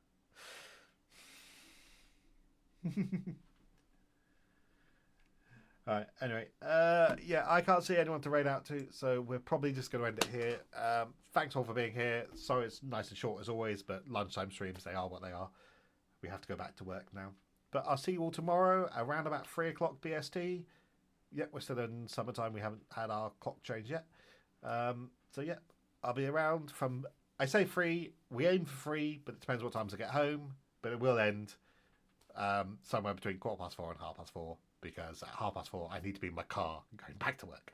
Alright, anyway. Yeah, I can't see anyone to raid out to, so we're probably just going to end it here. Thanks all for being here. Sorry it's nice and short as always, but lunchtime streams, they are what they are. We have to go back to work now. But I'll see you all tomorrow around about 3 o'clock BST. Yep, we're still in summertime. We haven't had our clock change yet. So yeah, I'll be around from. I say 3. We aim for 3, but it depends what times I get home. But it will end somewhere between 4:15 and 4:30 because at 4:30 I need to be in my car going back to work.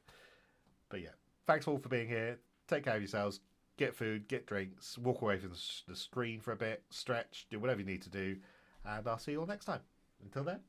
But yeah, thanks all for being here. Take care of yourselves. Get food, get drinks, walk away from the screen for a bit, stretch, do whatever you need to do, and I'll see you all next time. Until then,